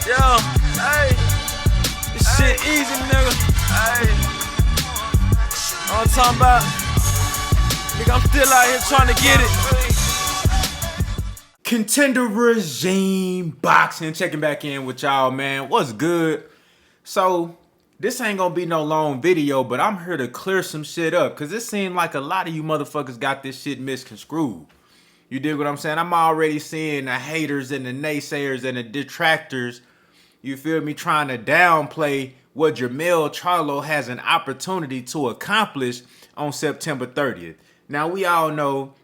Yo, hey, this shit easy, nigga. Hey, I'm talking about, nigga, I'm still out here trying to get it. Contender Regime Boxing, checking back in with y'all, man. What's good? So, this ain't gonna be no long video, but I'm here to clear some shit up, because it seemed like a lot of you motherfuckers got this shit misconstrued. You dig what I'm saying? I'm already seeing the haters and the naysayers and the detractors, you feel me, trying to downplay what JERMELL CHARLO has an opportunity to accomplish on September 30th. Now, we all know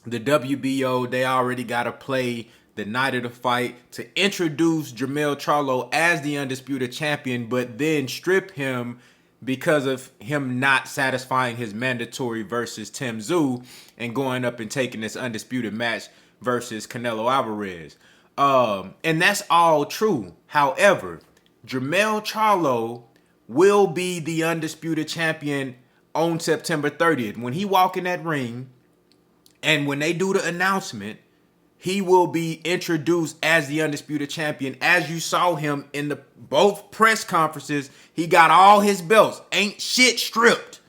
the WBO, they already got to play the night of the fight to introduce JERMELL CHARLO as the undisputed champion, but then strip him because of him not satisfying his mandatory versus Tim Tszyu and going up and taking this undisputed match versus Canelo Alvarez. And that's all true. However, JERMELL CHARLO will be the undisputed champion on September 30th. When he walk in that ring and when they do the announcement, he will be introduced as the undisputed champion. As you saw him in the both press conferences, he got all his belts. Ain't shit stripped.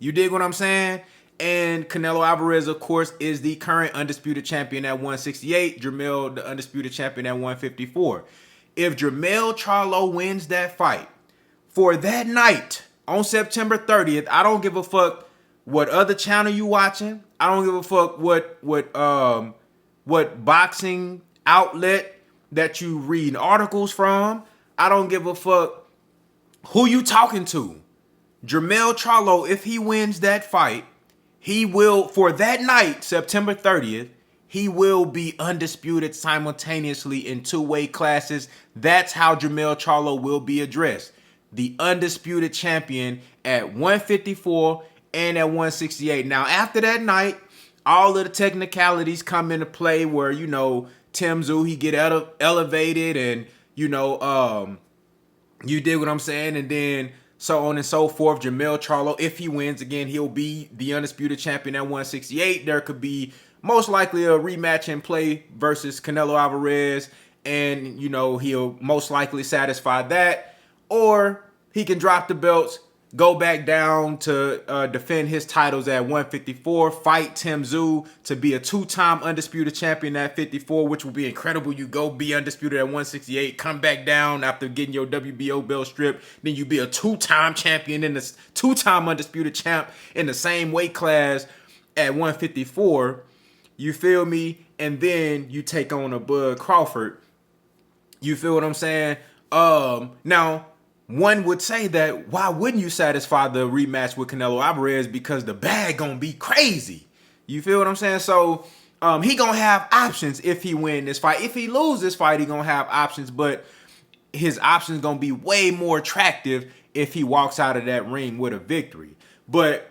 You dig what I'm saying? And Canelo Alvarez, of course, is the current undisputed champion at 168. JERMELL, the undisputed champion at 154. If JERMELL CHARLO wins that fight, for that night on September 30th, I don't give a fuck what other channel you watching. I don't give a fuck what boxing outlet that you read articles from. I don't give a fuck who you talking to. JERMELL CHARLO, if he wins that fight, he will, for that night, September 30th, he will be undisputed simultaneously in two weight classes. That's how JERMELL CHARLO will be addressed. The undisputed champion at 154 and at 168. Now, after that night, all of the technicalities come into play where, you know, Tim Tszyu, he get elevated and, you know, you dig what I'm saying? And then so on and so forth. JERMELL CHARLO, if he wins again, he'll be the undisputed champion at 168. There could be most likely a rematch in play versus Canelo Alvarez. And, you know, he'll most likely satisfy that. Or he can drop the belts, go back down to defend his titles at 154, fight Tim Tszyu to be a two-time undisputed champion at 54, which will be incredible. You go be undisputed at 168, come back down after getting your WBO belt stripped, then you be a two-time champion in the two-time undisputed champ in the same weight class at 154. You feel me? And then you take on a Bud Crawford. You feel what I'm saying? Now, one would say that why wouldn't you satisfy the rematch with Canelo Alvarez, because the bag gonna be crazy. You feel what I'm saying? So he gonna have options if he win this fight. If he lose this fight, he gonna have options, but his options gonna be way more attractive if he walks out of that ring with a victory. But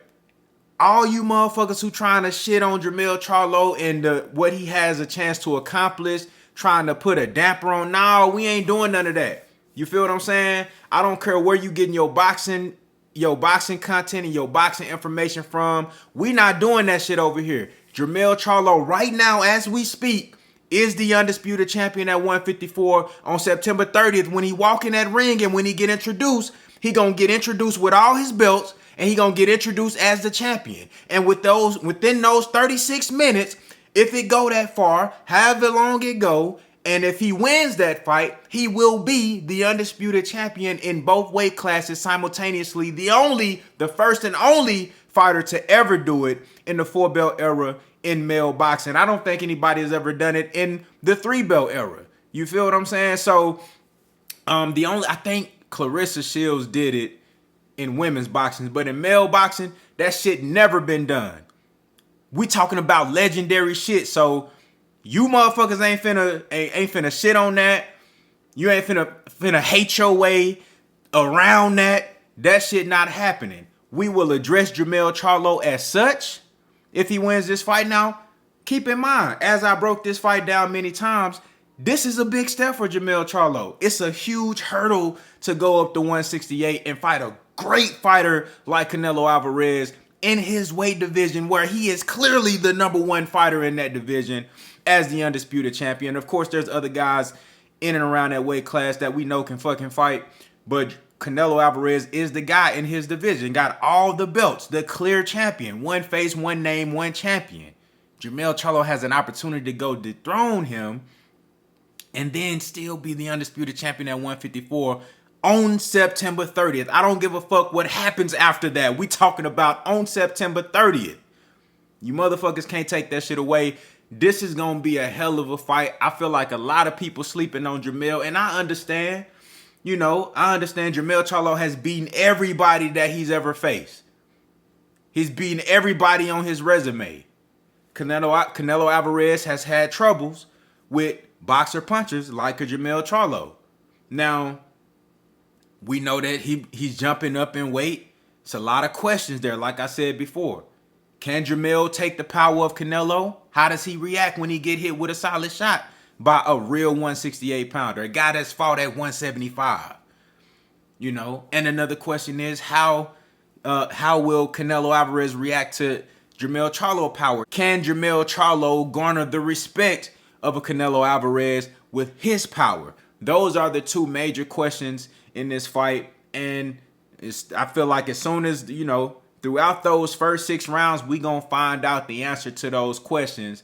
all you motherfuckers who trying to shit on JERMELL CHARLO and what he has a chance to accomplish, trying to put a damper on, no, we ain't doing none of that. You feel what I'm saying? I don't care where you getting your boxing content and your boxing information from. We not doing that shit over here. JERMELL CHARLO right now, as we speak, is the undisputed champion at 154. On September 30th, when he walk in that ring and when he get introduced, he gonna get introduced with all his belts and he gonna get introduced as the champion. And within those 36 minutes, if it go that far, however long it go, and if he wins that fight, he will be the undisputed champion in both weight classes simultaneously. The first and only fighter to ever do it in the 4-belt era in male boxing. I don't think anybody has ever done it in the 3-belt era. You feel what I'm saying? So, I think Clarissa Shields did it in women's boxing, but in male boxing, that shit never been done. We talking about legendary shit, so you motherfuckers ain't finna shit on that. You ain't finna hate your way around that. That shit not happening. We will address JERMELL CHARLO as such if he wins this fight. Now, keep in mind, as I broke this fight down many times, this is a big step for JERMELL CHARLO. It's a huge hurdle to go up to 168 and fight a great fighter like Canelo Alvarez in his weight division, where he is clearly the #1 fighter in that division as the undisputed champion. Of course, there's other guys in and around that weight class that we know can fucking fight. But Canelo Alvarez is the guy in his division. Got all the belts, the clear champion. One face, one name, one champion. JERMELL CHARLO has an opportunity to go dethrone him and then still be the undisputed champion at 154 on September 30th. I don't give a fuck what happens after that. We talking about on September 30th. You motherfuckers can't take that shit away. This is going to be a hell of a fight. I feel like a lot of people sleeping on JERMELL, and I understand. You know, I understand JERMELL CHARLO has beaten everybody that he's ever faced. He's beaten everybody on his resume. Canelo Alvarez has had troubles with boxer punchers like a JERMELL CHARLO. Now, we know that he's jumping up in weight. It's a lot of questions there, like I said before. Can JERMELL take the power of Canelo? How does he react when he get hit with a solid shot by a real 168 pounder, a guy that's fought at 175? You know, and another question is how will Canelo Alvarez react to JERMELL CHARLO power? Can JERMELL CHARLO garner the respect of a Canelo Alvarez with his power? Those are the two major questions in this fight, and I feel like as soon as, you know, throughout those first 6 rounds, we gonna find out the answer to those questions,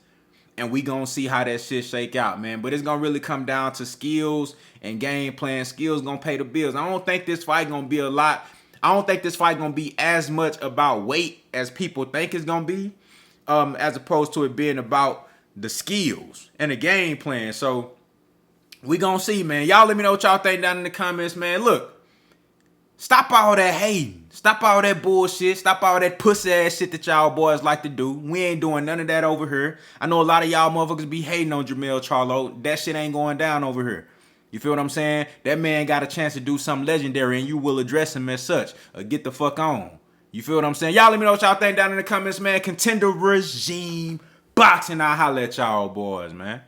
and we gonna see how that shit shake out, man. But it's gonna really come down to skills and game plan. Skills gonna pay the bills. I don't think this fight gonna be a lot. I don't think this fight gonna be as much about weight as people think it's gonna be, as opposed to it being about the skills and the game plan. So we gonna see, man. Y'all let me know what y'all think down in the comments, man. Look, stop all that hating. Stop all that bullshit. Stop all that pussy ass shit that y'all boys like to do. We ain't doing none of that over here. I know a lot of y'all motherfuckers be hating on JERMELL CHARLO. That shit ain't going down over here. You feel what I'm saying? That man got a chance to do something legendary, and you will address him as such. Get the fuck on. You feel what I'm saying? Y'all let me know what y'all think down in the comments, man. Contender regime boxing. I'll holla at y'all boys, man.